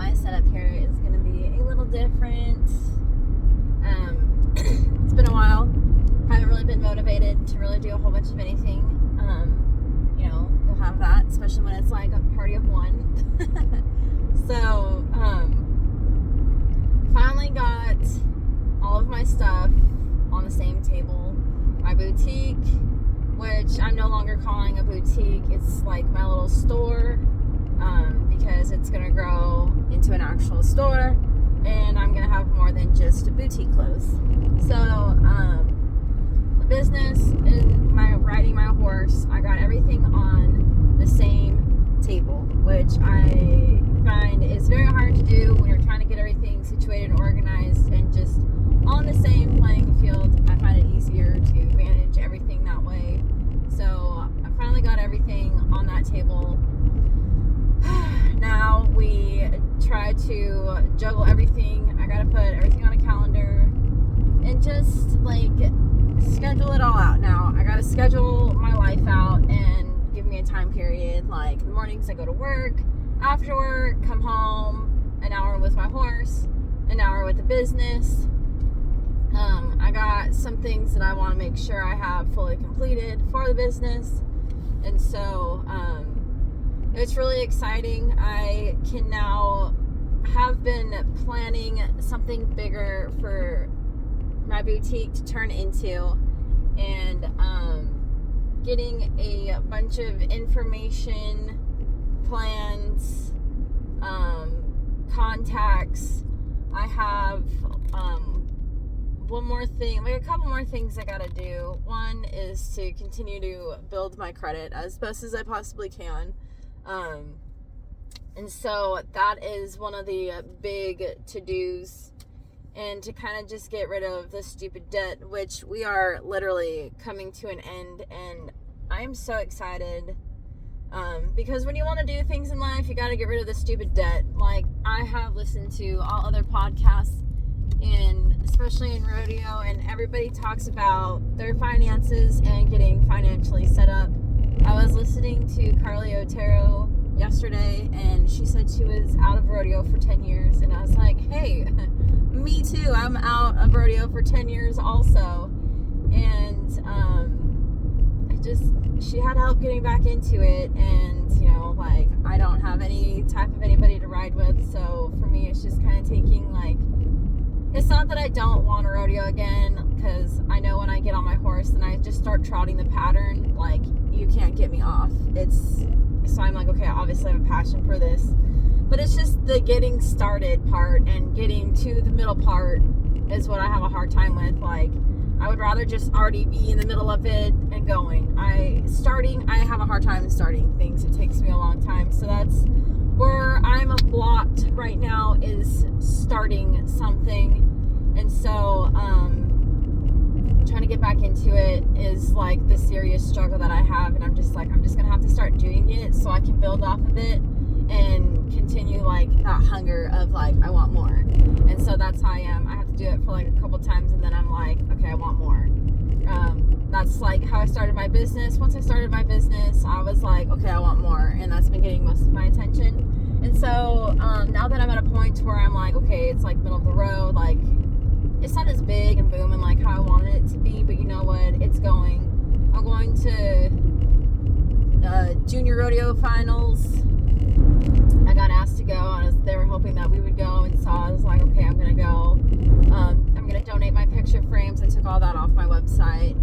my setup here is going to be a little different. It's been a while. Haven't really been motivated to really do a whole bunch of anything. You'll have that, especially when it's like a party of one. So, finally got all of my stuff on the same table. My boutique, which I'm no longer calling a boutique. It's like my little store, because it's going to grow into an actual store, and I'm going to have more than just boutique clothes. So, the business and riding my horse, I got everything on the same table, which I find is very hard to do when you're trying to get everything situated and organized and just on the same playing field. I find it easier to manage everything that way. So I finally got everything on that table. Now we try to juggle everything. I gotta put everything on a calendar and just schedule it all out. Now I gotta schedule my life out and give me a time period. Like in the mornings I go to work, after work, come home, an hour with my horse, an hour with the business. I got some things that I want to make sure I have fully completed for the business, and so it's really exciting. I can now have been planning something bigger for my boutique to turn into, and getting a bunch of information, plans, contacts. I have one more thing, a couple more things I gotta do. One is to continue to build my credit as best as I possibly can. And so that is one of the big to-dos, and to kind of just get rid of the stupid debt, which we are literally coming to an end, and I'm so excited. Because when you want to do things in life, you got to get rid of the stupid debt. Like, I have listened to all other podcasts, and especially in rodeo, and everybody talks about their finances and getting financially set up. I was listening to Carly Otero yesterday, and she said she was out of rodeo for 10 years, and I was like, hey, me too. I'm out of rodeo for 10 years also. And she had help getting back into it, and I don't have any type of anybody to ride with, so for me it's just kind of taking, it's not that I don't want to rodeo again, because I know when I get on my horse and I just start trotting the pattern, you can't get me off. So I'm like, okay, obviously I have a passion for this, but it's just the getting started part, and getting to the middle part is what I have a hard time with. I would rather just already be in the middle of it and going. I have a hard time starting things. It takes me a long time. So that's where I'm blocked right now, is starting something. And so trying to get back into it is the serious struggle that I have, and I'm just going to have to start doing it so I can build off of it and continue that hunger of I want more. And so that's how I am. I have to do it for a couple times, and then I'm okay, I want more. That's how I started my business. Once I started my business, I was okay, I want more, and that's been getting most of my attention. And so now that I'm at a point where I'm okay, it's middle of the road, it's not as big and booming how I wanted it to be, but you know what, it's going. I'm going to junior rodeo finals. I got asked to go, and they were hoping that we would go, and so I was okay, I'm gonna go. I'm gonna donate my picture frames. I took all that off my website,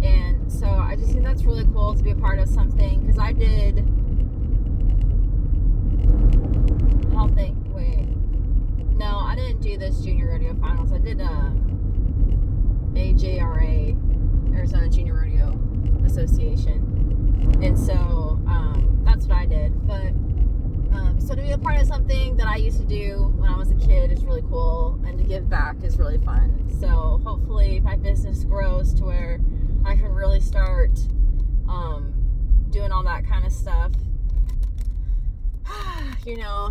and so I just think that's really cool to be a part of something, because I did, I didn't do this junior rodeo finals. I did AJRA, Arizona Junior Rodeo Association, and so that's what I did. But so to be a part of something that I used to do when I was a kid is really cool, and to give back is really fun. So hopefully my business grows to where I can really start doing all that kind of stuff.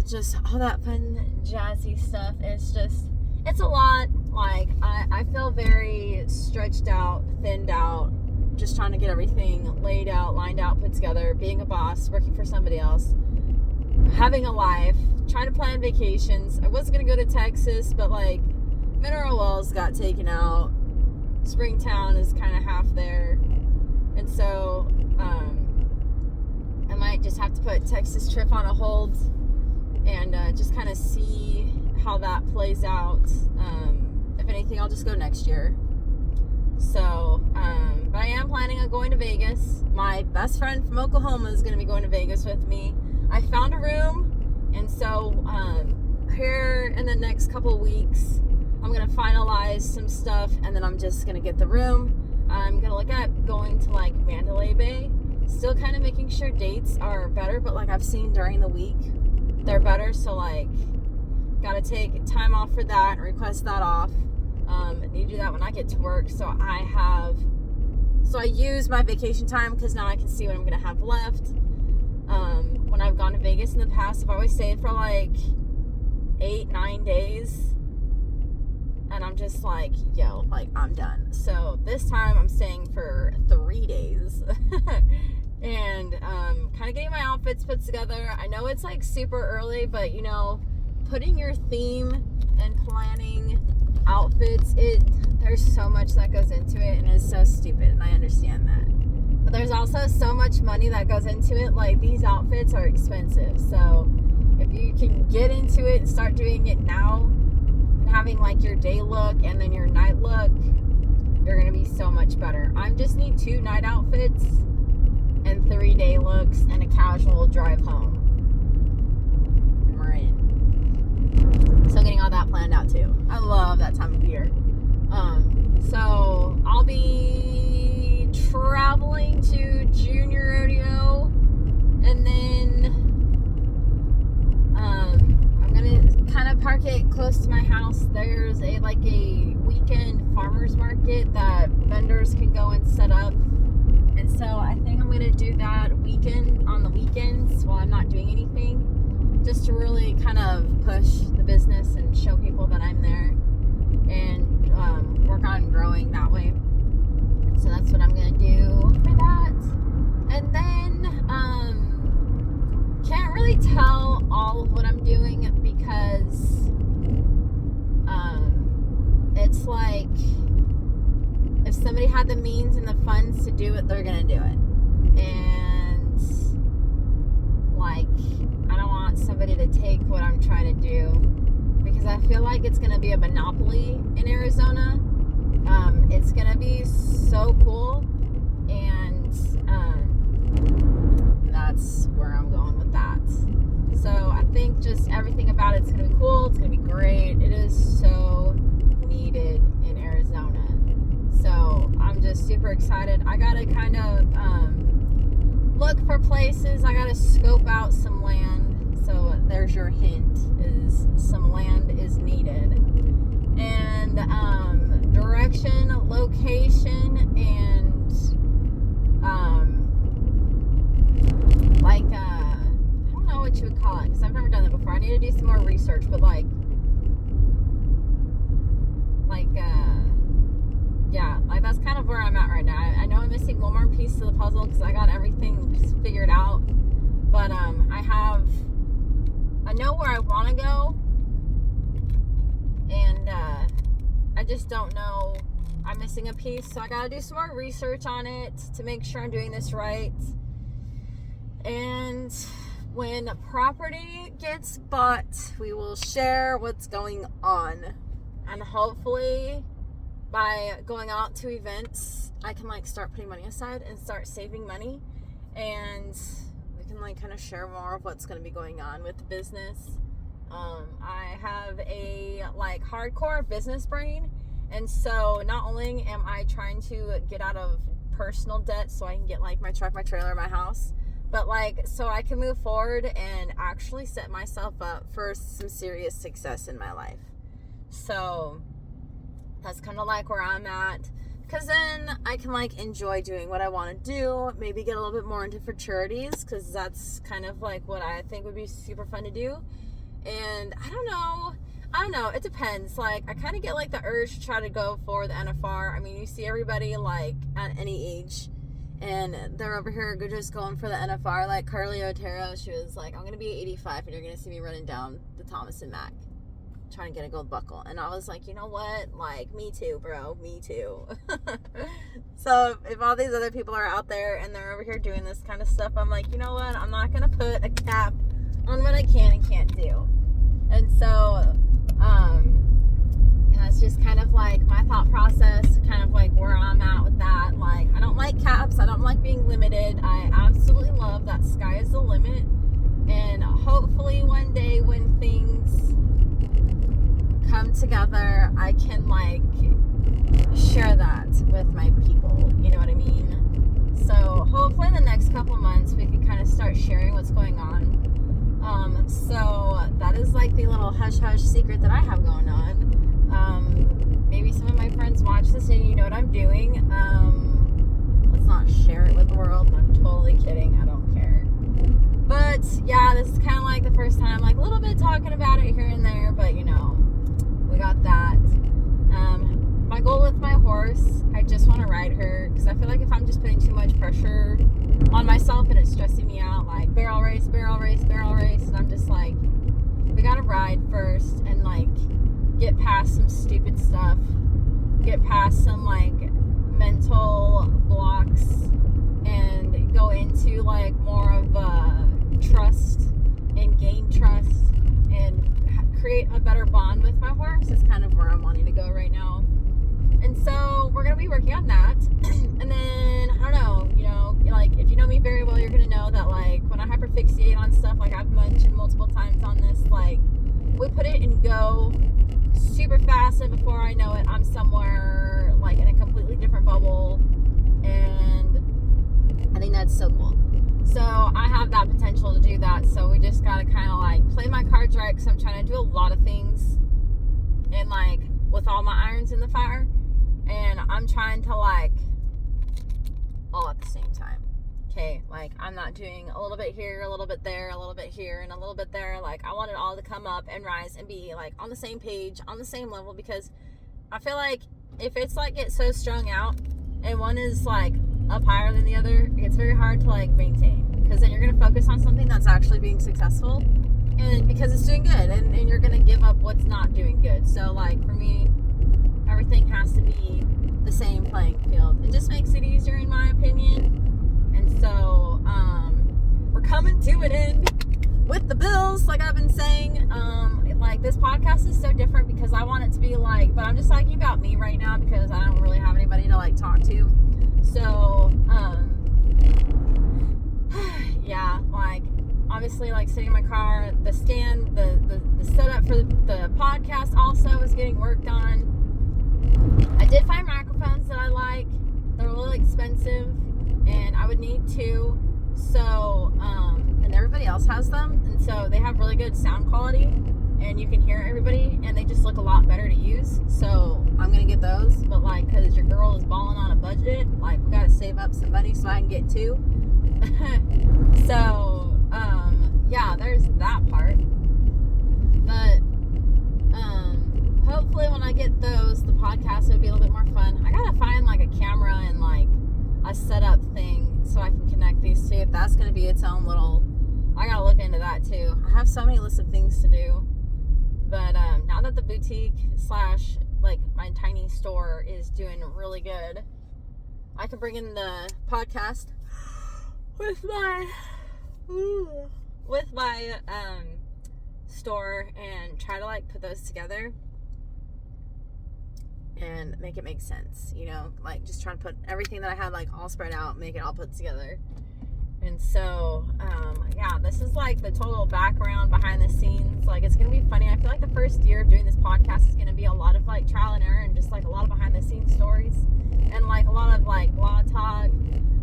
Just all that fun, jazzy stuff. It's a lot. I feel very stretched out, thinned out, just trying to get everything laid out, lined out, put together, being a boss, working for somebody else, having a life, trying to plan vacations. I was gonna go to Texas, but like Mineral Wells got taken out. Springtown is kind of half there, and so I might just have to put Texas trip on a hold and just kind of see how that plays out. If anything, I'll just go next year. So, but I am planning on going to Vegas. My best friend from Oklahoma is going to be going to Vegas with me. I found a room, and so here in the next couple weeks, I'm going to finalize some stuff, and then I'm just going to get the room. I'm going to look at going to like Mandalay Bay. Still kind of making sure dates are better, but like I've seen during the week, they're better. So like, got to take time off for that and request that off. I need to do that when I get to work. So I use my vacation time because now I can see what I'm going to have left. When I've gone to Vegas in the past, I've always stayed for like 8-9 days. And I'm just like, yo, like I'm done. So this time I'm staying for 3 days. And kind of getting my outfits put together. I know it's like super early, but you know, putting your theme and planning outfits, there's so much that goes into it, and it's so stupid, and I understand that. But there's also so much money that goes into it. Like, these outfits are expensive. So if you can get into it and start doing it now and having like your day look and then your night look, you're gonna be so much better. I just need 2 night outfits and 3 day looks and a casual drive home, and we're in. So getting all that planned out too. I love that time of year. So I'll be traveling to Junior Rodeo, and then I'm gonna kind of park it close to my house. There's a weekend farmers market that vendors can go and set up, and so I think I'm gonna do that on the weekends while I'm not doing anything, just to really kind of push the business and show people that I'm there, and work on growing that way. So that's what I'm gonna do for that. And then can't really tell all of what I'm doing because it's like if somebody had the means and the funds to do it, they're gonna do it. And like, I don't want somebody to take what I'm trying to do, because I feel like it's gonna be a monopoly in Arizona. It's gonna be so cool, and that's where I'm going with that. So I think just everything about it's gonna be cool. It's gonna be great. It is so needed in Arizona. So I'm just super excited. I gotta kind of look for places. I gotta scope out some land. So there's your hint, is some land is needed. And direction, location, and I don't know what you would call it, because I've never done it before. I need to do some more research, but yeah, like that's kind of where I'm at right now. I know I'm missing one more piece to the puzzle because I got everything figured out, but I know where I want to go, and I just don't know. I'm missing a piece, so I gotta do some more research on it to make sure I'm doing this right. And when property gets bought, we will share what's going on, and hopefully by going out to events, I can start putting money aside and start saving money, and we can kind of share more of what's going to be going on with the business. I have a hardcore business brain, and so not only am I trying to get out of personal debt so I can get my truck, my trailer, my house, but so I can move forward and actually set myself up for some serious success in my life. So that's kind of where I'm at, because then I can enjoy doing what I want to do, maybe get a little bit more into fraternities, because that's kind of what I think would be super fun to do. And I don't know, it depends. I kind of get the urge to try to go for the NFR. I mean, you see everybody at any age and they're over here just going for the NFR. Like Carly Otero, she was like, I'm gonna be 85 and you're gonna see me running down the Thomas and Mack trying to get a gold buckle. And I was like, you know what, like, me too, bro, me too. So if all these other people are out there and they're over here doing this kind of stuff, I'm like, you know what, I'm not gonna put a cap on what I can and can't do. And so that's just kind of like my thought process, kind of like where I'm at with that. Like, I don't like caps, I don't like being limited. I absolutely love that sky is the limit, and hopefully one day when things come together, I can like share that with my people, you know what I mean? So hopefully in the next couple months we can kind of start sharing what's going on. So that is like the little hush hush secret that I have going on. Maybe some of my friends watch this and you know what I'm doing. Let's not share it with the world. I'm totally kidding, I don't care. But yeah, this is kind of like the first time, like a little bit talking about it here and there, but you know, we got that. My goal with my horse, I just want to ride her, because I feel like if I'm just putting too much pressure on myself and it's stressing me out, like barrel race, and I'm just like, we gotta ride first and like get past some stupid stuff, get past some like mental blocks, and go into like more of a trust and gain trust and create a better bond with my horse is kind of where I'm wanting to go right now. And so we're going to be working on that. And then, I don't know, you know, like if you know me very well, you're going to know that like when I hyperfixate on stuff, like I've mentioned multiple times on this, like we put it in go super fast, and before I know it, I'm somewhere like in a completely different bubble. And I think that's so cool. So I have that potential to do that. So we just got to kind of like play my cards right, because I'm trying to do a lot of things and like with all my irons in the fire, and I'm trying to like all at the same time. Okay, like I'm not doing a little bit here, a little bit there, a little bit here, and a little bit there. Like I want it all to come up and rise and be like on the same page, on the same level, because I feel like if it's like get so strung out and one is like up higher than the other, it's very hard to like maintain, because then you're going to focus on something that's actually being successful, and because it's doing good, and you're going to give up what's not doing good. So like for me, everything has to be the same playing field. It just makes it easier in my opinion. And so we're coming to an end with the bills, like I've been saying. Like this podcast is so different because I want it to be like, but I'm just talking about me right now because I don't really have anybody to like talk to. So yeah, like obviously like sitting in my car, the stand, the setup for the podcast also is getting worked on. I did find microphones that I like. They're a little expensive and I would need two. So and everybody else has them, and so they have really good sound quality and you can hear everybody, and they just look a lot better to use. So I'm gonna get those, but like because your girl is balling on a budget, like we gotta save up some money so I can get two. So yeah, there's that part. But hopefully when I get those, the podcast will be a little bit more fun. I gotta find like a camera and like a setup thing so I can connect these two. If that's gonna be its own little, I gotta look into that too. I have so many lists of things to do. But now that the boutique / like my tiny store is doing really good, I can bring in the podcast with my store and try to like put those together and make it make sense, you know, like just trying to put everything that I had like all spread out, make it all put together. And so yeah, this is like the total background behind the scenes. Like it's gonna be funny. I feel like the first year of doing this podcast is gonna be a lot of like trial and error and just like a lot of behind the scenes stories and like a lot of like blog talk.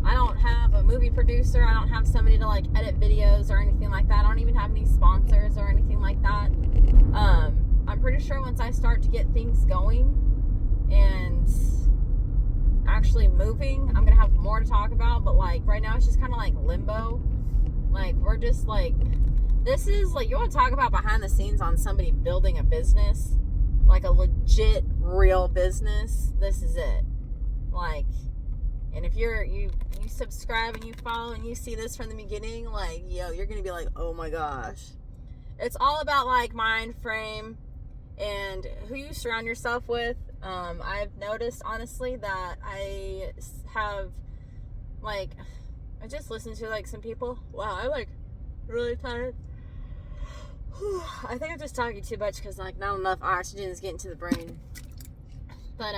I don't have a movie producer. I don't have somebody to like edit videos or anything like that. I don't even have any sponsors or anything like that. I'm pretty sure once I start to get things going and actually moving, I'm gonna have more to talk about. But like right now it's just kind of like limbo. Like we're just like, this is like, you want to talk about behind the scenes on somebody building a business, like a legit real business, this is it. Like, And if you subscribe and you follow and you see this from the beginning, like, yo, you're gonna be like, oh my gosh. It's all about like mind frame and who you surround yourself with. I've noticed honestly that I have like, I just listened to like some people. Wow, I'm like really tired. I think I'm just talking too much because like not enough oxygen is getting to the brain. But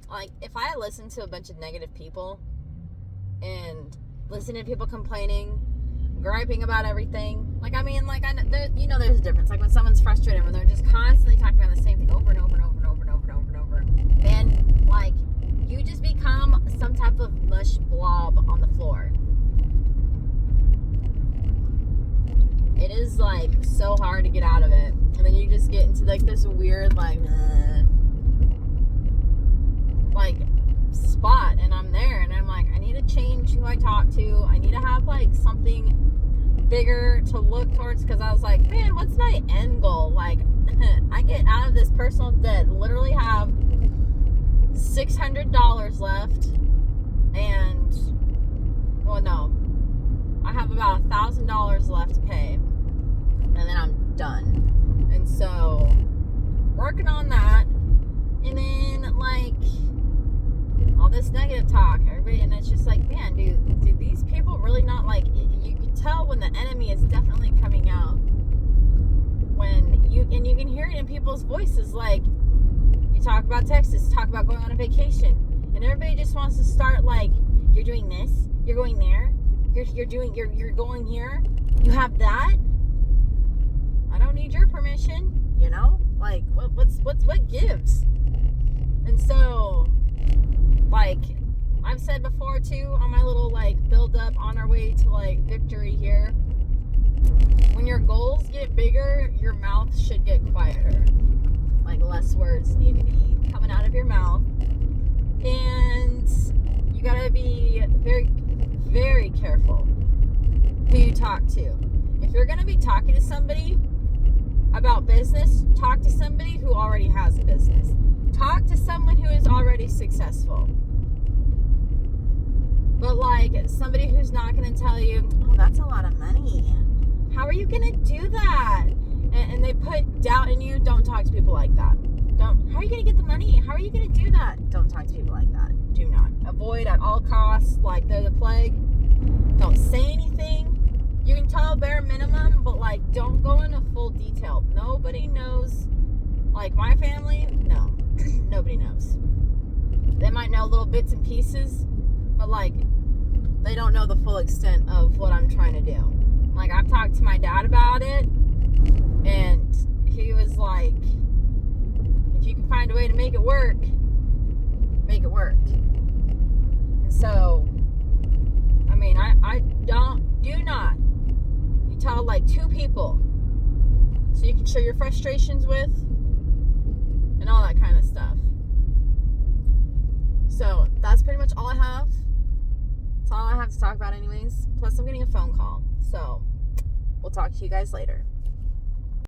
like if I listen to a bunch of negative people and listen to people complaining, griping about everything, like I mean, like I know, there's a difference. Like when someone's frustrated, when they're just constantly talking about the same thing over and over and over and over and over and over and over, then like you just become some type of mush blob on the floor. It is like so hard to get out of it, and then you just get into like this weird like spot, and I'm there, and I'm like, I need to change who I talk to. I need to have like something bigger to look towards, because I was like, man, what's my end goal? Like, I get out of this personal debt, literally have $600 left, and well, no, I have about $1,000 left to pay, and then I'm done. And so working on that, and then like all this negative talk, everybody, and it's just like, man, do these people really not like, you can tell when the enemy is definitely coming out, when you can hear it in people's voices. Like, you talk about Texas, talk about going on a vacation, and everybody just wants to start like, you're doing this, you're going there, you're going here, you have that. I don't need your permission, you know? Like, what gives? And so, like, I've said before too, on my little like build up on our way to like victory here, when your goals get bigger, your mouth should get quieter. Like, less words need to be coming out of your mouth, and you gotta be very, very careful who you talk to. If you're gonna be talking to somebody about business, talk to somebody who already has a business. Talk to someone who is already successful. But like somebody who's not going to tell you, oh, that's a lot of money. How are you going to do that? And they put doubt in you. Don't talk to people like that. How are you going to get the money? How are you going to do that? Don't talk to people like that. Do not. Avoid at all costs, like they're the plague. Don't say anything. You can tell bare minimum, but like don't go into full detail. Nobody knows. Like my family, no. Nobody knows. They might know little bits and pieces, but like they don't know the full extent of what I'm trying to do. Like, I've talked to my dad about it, and he was like, if you can find a way to make it work, make it work. And so, I mean, I do not. You tell like 2 people so you can share your frustrations with and all that kind of stuff. So that's pretty much all I have. That's all I have to talk about anyways. Plus I'm getting a phone call. So we'll talk to you guys later.